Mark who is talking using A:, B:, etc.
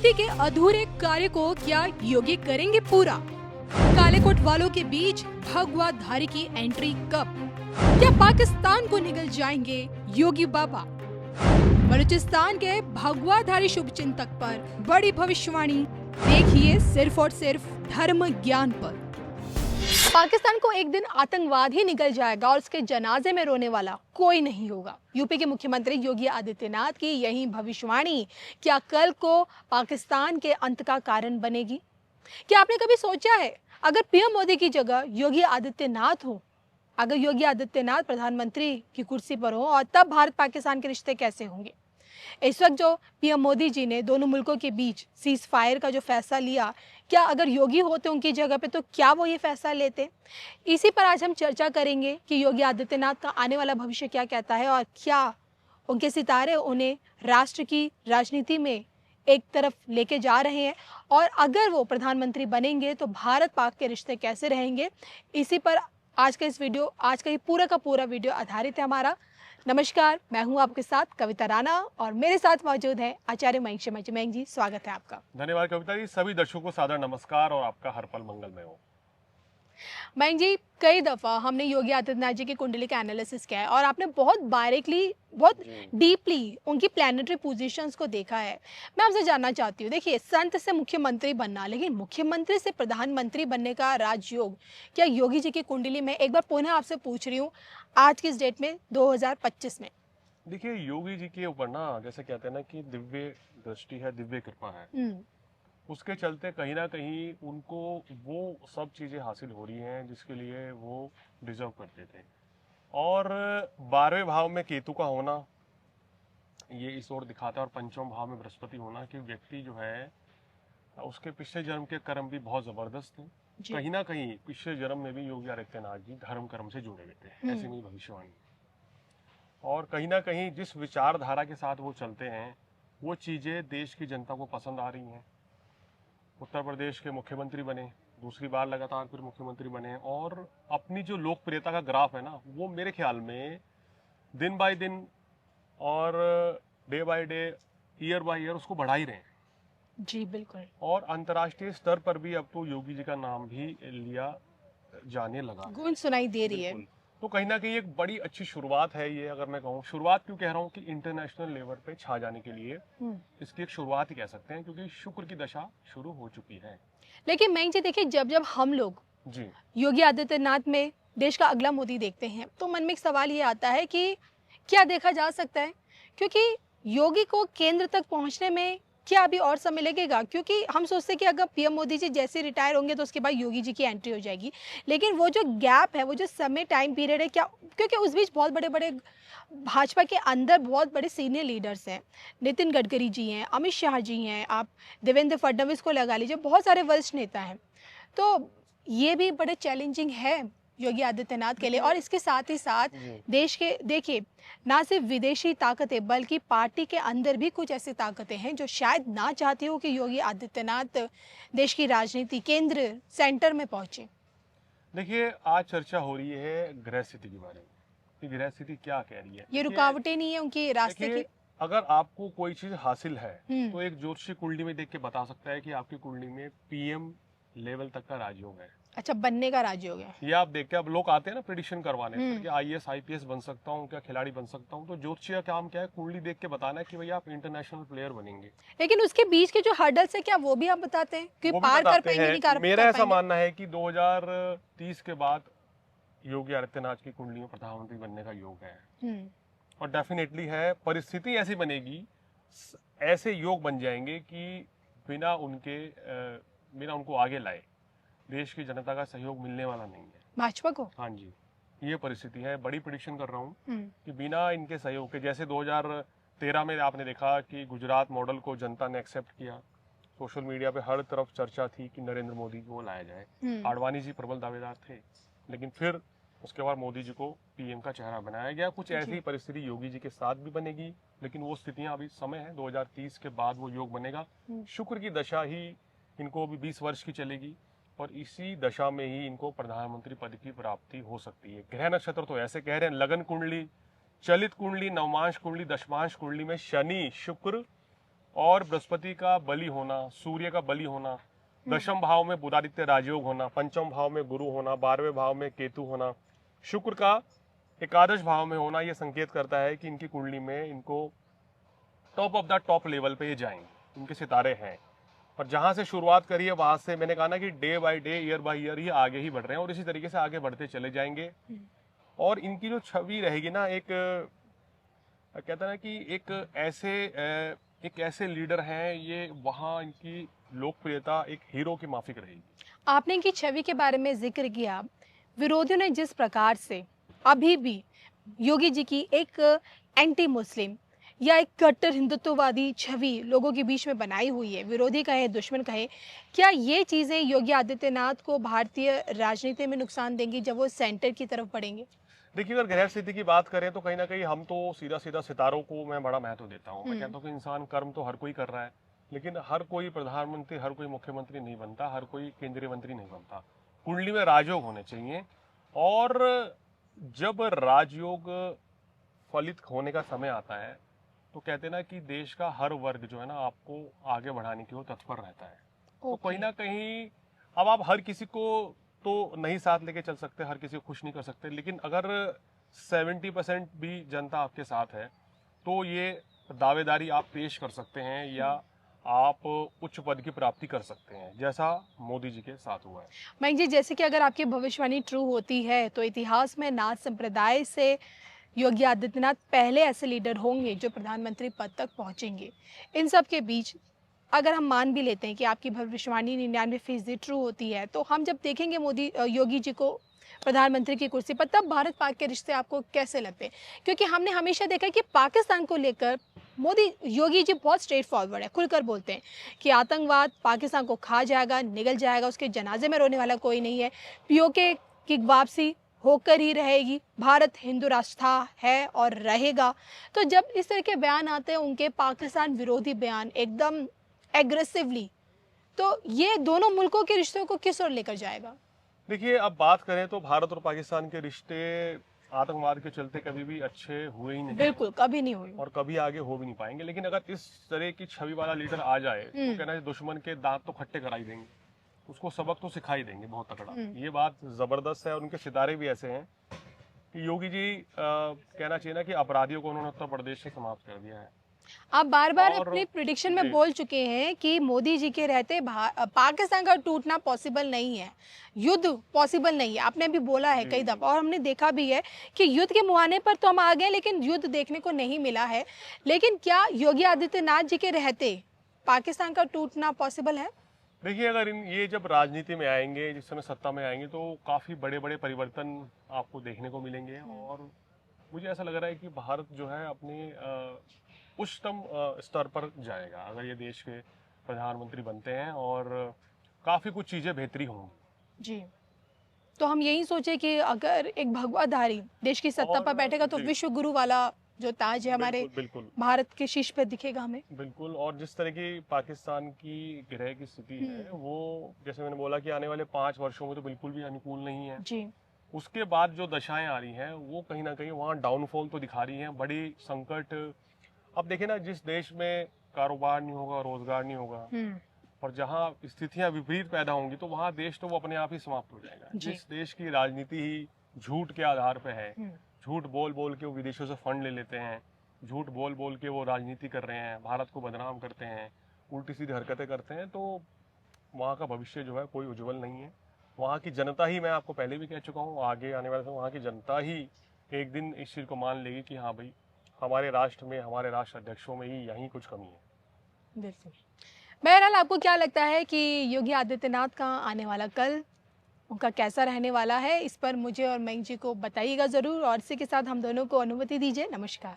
A: मोदी के अधूरे कार्य को क्या योगी करेंगे पूरा? काले कोट वालों के बीच भगवाधारी की एंट्री कब? क्या पाकिस्तान को निगल जाएंगे योगी बाबा? बलूचिस्तान के भगवाधारी शुभचिंतक पर बड़ी भविष्यवाणी, देखिए सिर्फ और सिर्फ धर्म ज्ञान पर। पाकिस्तान को एक दिन आतंकवाद ही निकल जाएगा और उसके जनाजे में रोने वाला कोई नहीं होगा। यूपी के मुख्यमंत्री योगी आदित्यनाथ की यही भविष्यवाणी क्या कल को पाकिस्तान के अंत का कारण बनेगी? क्या आपने कभी सोचा है अगर पीएम मोदी की जगह योगी आदित्यनाथ हो, अगर योगी आदित्यनाथ प्रधानमंत्री की कुर्सी पर हो और तब भारत पाकिस्तान के रिश्ते कैसे होंगे? इस वक्त जो पीएम मोदी जी ने दोनों मुल्कों के बीच सीज फायर का जो फैसला लिया, क्या अगर योगी होते उनकी जगह पे तो क्या वो ये फैसला लेते? इसी पर आज हम चर्चा करेंगे कि योगी आदित्यनाथ का आने वाला भविष्य क्या कहता है और क्या उनके सितारे उन्हें राष्ट्र की राजनीति में एक तरफ लेके जा रहे हैं, और अगर वो प्रधानमंत्री बनेंगे तो भारत पाक के रिश्ते कैसे रहेंगे। इसी पर आज का ये पूरा का पूरा वीडियो आधारित है हमारा। नमस्कार, मैं हूं आपके साथ कविता राणा और मेरे साथ मौजूद है आचार्य मयंक शर्मा जी। मयंक जी, स्वागत है आपका।
B: धन्यवाद कविता जी। सभी दर्शकों को सादर नमस्कार और आपका हर पल मंगलमय हो।
A: मयंक जी, कई दफ़ा हमने योगी आदित्यनाथ जी की कुंडली का एनालिसिस किया है और आपने बहुत बारीकली, बहुत डीपली उनकी प्लैनेटरी पोजीशंस को देखा है। मैं आपसे जानना चाहती हूँ, देखिए संत से मुख्यमंत्री बनना, लेकिन मुख्यमंत्री से प्रधानमंत्री बनने का राजयोग क्या योगी जी की कुंडली में? एक बार पुनः आपसे पूछ रही हूँ आज की इस डेट में 2025 में।
B: देखिए, योगी जी के ऊपर ना जैसे कहते हैं ना कि दिव्य दृष्टि है, दिव्य कृपा है। उसके चलते कहीं ना कहीं उनको वो सब चीजें हासिल हो रही हैं जिसके लिए वो डिजर्व करते थे। और 12वें भाव में केतु का होना ये इस ओर दिखाता है, और पंचम भाव में बृहस्पति होना कि व्यक्ति जो है उसके पिछले जन्म के कर्म भी बहुत जबरदस्त थे। कहीं ना कहीं पिछले जन्म में भी योगी आदित्यनाथ जी धर्म कर्म से जुड़े हुए थे, ऐसी मेरी भविष्यवाणी। और कहीं ना कहीं जिस विचारधारा के साथ वो चलते हैं वो चीजें देश की जनता को पसंद आ रही हैं। उत्तर प्रदेश के मुख्यमंत्री बने, दूसरी बार लगातार फिर मुख्यमंत्री बने, और अपनी जो लोकप्रियता का ग्राफ है ना वो मेरे ख्याल में दिन बाय दिन और day by day, year by year उसको बढ़ा ही रहे हैं।
A: जी बिल्कुल।
B: और अंतर्राष्ट्रीय स्तर पर भी अब तो योगी जी का नाम भी लिया जाने लगा,
A: गूंज सुनाई दे रही है।
B: तो कहीं ना कहीं एक बड़ी अच्छी शुरुआत है ये। अगर मैं कहूँ शुरुआत क्यों कह रहा हूँ कि इंटरनेशनल लेवल पे छा जाने के लिए इसकी एक शुरुआत ही कह सकते हैं, क्योंकि शुक्र की दशा शुरू हो चुकी है।
A: लेकिन मयंक जी देखिए, जब जब हम लोग
B: जी
A: योगी आदित्यनाथ में देश का अगला मोदी देखते हैं तो मन में एक सवाल ये आता है कि क्या देखा जा सकता है, क्योंकि योगी को केंद्र तक पहुंचने में क्या अभी और समय लगेगा? क्योंकि हम सोचते हैं कि अगर पीएम मोदी जी जैसे रिटायर होंगे तो उसके बाद योगी जी की एंट्री हो जाएगी, लेकिन वो जो गैप है, वो जो समय टाइम पीरियड है, क्या क्योंकि उस बीच बहुत बड़े बड़े भाजपा के अंदर बहुत बड़े सीनियर लीडर्स हैं, नितिन गडकरी जी हैं, अमित शाह जी हैं, आप देवेंद्र फडणवीस को लगा लीजिए, बहुत सारे वरिष्ठ नेता हैं। तो ये भी बड़े चैलेंजिंग है योगी आदित्यनाथ के लिए। और इसके साथ ही साथ देश के, देखिए ना सिर्फ विदेशी ताकतें बल्कि पार्टी के अंदर भी कुछ ऐसी ताकतें हैं जो शायद ना चाहती हो कि योगी आदित्यनाथ देश की राजनीति केंद्र सेंटर में पहुंचे।
B: देखिए, आज चर्चा हो रही है गृह स्थिति के बारे में कि गृह स्थिति क्या कह रही है।
A: ये रुकावटें नहीं है उनकी रास्ते की।
B: अगर आपको कोई चीज हासिल है तो एक ज्योतिषी कुंडली में देख के बता सकता है कि आपकी कुंडली में पीएम लेवल तक का राजयोग है।
A: अच्छा, बनने का राजयोग है।
B: ये आप देख के, अब लोग आते हैं ना प्रेडिक्शन करवाने कि आईएएस आईपीएस बन सकता हूँ, क्या खिलाड़ी बन सकता हूँ, तो ज्योतिषी का काम क्या है? कुंडली देख के बताना है कि भैया आप इंटरनेशनल प्लेयर बनेंगे।
A: लेकिन उसके बीच के जो हर्डल्स है क्या वो भी आप बताते हैं कि पार कर पाएंगे नहीं कर?
B: मेरा ऐसा मानना है कि 2030 के बाद योगी आदित्यनाथ की कुंडली में प्रधानमंत्री बनने का योग है, और डेफिनेटली है। परिस्थिति ऐसी बनेगी, ऐसे योग बन जाएंगे कि बिना उनको आगे लाए देश की जनता का सहयोग मिलने वाला नहीं है
A: भाजपा को।
B: हाँ जी, ये परिस्थिति है। बड़ी प्रेडिक्शन कर रहा हूँ कि बिना इनके सहयोग के, जैसे 2013 में आपने देखा कि गुजरात मॉडल को जनता ने एक्सेप्ट किया, सोशल मीडिया पे हर तरफ चर्चा थी कि नरेंद्र मोदी को लाया जाए। आडवाणी जी प्रबल दावेदार थे, लेकिन फिर उसके बाद मोदी जी को पीएम का चेहरा बनाया गया। कुछ ऐसी परिस्थिति योगी जी के साथ भी बनेगी, लेकिन वो स्थितियां अभी समय है, 2030 के बाद वो योग बनेगा। शुक्र की दशा ही इनको अभी 20 वर्ष की चलेगी, और इसी दशा में ही इनको प्रधानमंत्री पद की प्राप्ति हो सकती है। ग्रह नक्षत्र तो ऐसे कह रहे हैं, लगन कुंडली, चलित कुंडली, नवमांश कुंडली, दशमांश कुंडली में शनि, शुक्र और बृहस्पति का बलि होना, सूर्य का बलि होना, दशम भाव में बुधादित्य राजयोग होना, पंचम भाव में गुरु होना, 12वें भाव में केतु होना, शुक्र का एकादश भाव में होना, यह संकेत करता है कि इनकी कुंडली में इनको top of the top level पे ये जाएंगे, इनके सितारे हैं। और जहां से शुरुआत करी है वहां से मैंने कहा ना कि day by day, year by year ये आगे ही बढ़ रहे हैं और इसी तरीके से आगे बढ़ते चले जाएंगे। और इनकी जो छवि रहेगी ना, एक कहता है ना कि एक ऐसे लीडर हैं, ये वहाँ इनकी लोकप्रियता एक हीरो की माफिक रहेगी।
A: आपने इनकी छवि के बारे में जिक्र किया, विरोधियों ने जिस प्रकार से अभी भी योगी जी की एक एंटी मुस्लिम या एक कट्टर हिंदुत्ववादी छवि लोगों के बीच में बनाई हुई है, विरोधी कहे दुश्मन कहे, क्या ये चीज़ें योगी आदित्यनाथ को भारतीय राजनीति में नुकसान देंगी जब वो सेंटर की तरफ बढ़ेंगे?
B: देखिए, अगर ग्रह स्थिति की बात करें तो कहीं ना कहीं हम तो सीधा सीधा सितारों को मैं बड़ा महत्व देता हूँ। मैं कहता हूँ कि इंसान कर्म तो हर कोई कर रहा है, लेकिन हर कोई प्रधानमंत्री, हर कोई मुख्यमंत्री नहीं बनता, हर कोई केंद्रीय मंत्री नहीं बनता। कुंडली में राजयोग होने चाहिए, और जब राजयोग फलित होने का समय आता है तो कहते हैं ना कि देश का हर वर्ग जो है ना आपको आगे बढ़ाने की ओर तत्पर रहता है। तो कहीं ना कहीं अब आप हर किसी को तो नहीं साथ लेके चल सकते, हर किसी को खुश नहीं कर सकते, लेकिन अगर 70% भी जनता आपके साथ है तो ये दावेदारी आप पेश कर सकते हैं या आप उच्च पद की प्राप्ति कर सकते हैं, जैसा मोदी जी के साथ हुआ है।
A: मयंक जी, जैसे कि अगर आपकी भविष्यवाणी ट्रू होती है तो इतिहास में नाथ संप्रदाय से योगी आदित्यनाथ पहले ऐसे लीडर होंगे जो प्रधानमंत्री पद तक पहुंचेंगे। इन सब के बीच अगर हम मान भी लेते हैं कि आपकी भविष्यवाणी 99% ट्रू होती है, तो हम जब देखेंगे योगी जी को प्रधानमंत्री की कुर्सी पर, तब भारत पाक के रिश्ते आपको कैसे लगते हैं? क्योंकि हमने हमेशा देखा है कि पाकिस्तान को लेकर योगी जी बहुत स्ट्रेट फॉरवर्ड है, खुलकर बोलते हैं कि आतंकवाद पाकिस्तान को खा जाएगा, निगल जाएगा, उसके जनाजे में रोने वाला कोई नहीं है, पीओके की वापसी होकर ही रहेगी, भारत हिंदू राष्ट्र था, है और रहेगा। तो जब इस तरह के बयान आते हैं, उनके पाकिस्तान विरोधी बयान एकदम एग्रेसिवली, तो ये दोनों मुल्कों के रिश्तों को किस ओर लेकर जाएगा?
B: देखिए, अब बात करें तो भारत और पाकिस्तान के रिश्ते आतंकवाद के चलते कभी भी अच्छे हुए ही नहीं,
A: बिल्कुल कभी नहीं हुए
B: और कभी आगे हो भी नहीं पाएंगे। लेकिन अगर इस तरह की छवि वाला लीडर आ जाए तो कहना है दुश्मन के दांत तो खट्टे कराई देंगे, उसको सबक तो सिखाई देंगे बहुत तगड़ा। ये बात जबरदस्त है, और उनके सितारे भी ऐसे हैं कि योगी जी कहना चाहिए ना कि अपराधियों को उन्होंने उत्तर प्रदेश से समाप्त कर दिया है।
A: आप बार बार अपनी प्रिडिक्शन में बोल चुके हैं कि मोदी जी के रहते पाकिस्तान का टूटना पॉसिबल नहीं है, युद्ध पॉसिबल नहीं है, आपने भी बोला है कई दफा, और हमने देखा भी है कि युद्ध के मुहाने पर तो हम आ गए लेकिन युद्ध देखने को नहीं मिला है। लेकिन क्या योगी आदित्यनाथ जी के रहते पाकिस्तान का टूटना पॉसिबल है?
B: देखिए, अगर ये जब राजनीति में आएंगे, जिस समय सत्ता में आएंगे, तो काफी बड़े बड़े परिवर्तन आपको देखने को मिलेंगे। और मुझे ऐसा लग रहा है कि भारत जो है अपने उच्चतम स्तर पर जाएगा अगर ये देश के प्रधानमंत्री बनते हैं, और काफी कुछ चीजें बेहतरी होंगी जी।
A: तो हम यही सोचे कि अगर एक भगवाधारी देश की सत्ता पर बैठेगा तो विश्व गुरु वाला जो ताज है हमारे बिल्कुल भारत के शीर्ष पर दिखेगा हमें।
B: बिल्कुल। और जिस तरह की पाकिस्तान की ग्रह की स्थिति है, वो जैसे मैंने बोला कि आने वाले 5 वर्षों में तो बिल्कुल भी अनुकूल नहीं है जी। उसके बाद जो दशाएं आ रही हैं वो कहीं ना कहीं वहाँ डाउनफॉल तो दिखा रही हैं, बड़ी संकट। अब देखिए ना, जिस देश में कारोबार नहीं होगा, रोजगार नहीं होगा, और जहाँ स्थितियां विपरीत पैदा होंगी, तो वहाँ देश तो वो अपने आप ही समाप्त हो जाएगा। जिस देश की राजनीति ही झूठ के आधार पे है, झूठ बोल बोल के वो विदेशों से फंड ले लेते हैं, झूठ बोल बोल के वो राजनीति कर रहे हैं, भारत को बदनाम करते हैं, उल्टी सीधी हरकतें करते हैं, तो वहाँ का भविष्य जो है कोई उज्जवल नहीं है। वहाँ की जनता ही, मैं आपको पहले भी कह चुका हूँ, आगे आने वाले समय वहाँ की जनता ही एक दिन इस चीज़ को मान लेगी कि हाँ भाई, हमारे राष्ट्र में, हमारे राष्ट्र अध्यक्षों में ही यहीं कुछ कमी है।
A: बिल्कुल। बहरहाल, आपको क्या लगता है कि योगी आदित्यनाथ का आने वाला कल उनका कैसा रहने वाला है? इस पर मुझे और मयंक जी को बताइएगा ज़रूर, और इसी के साथ हम दोनों को अनुमति दीजिए। नमस्कार।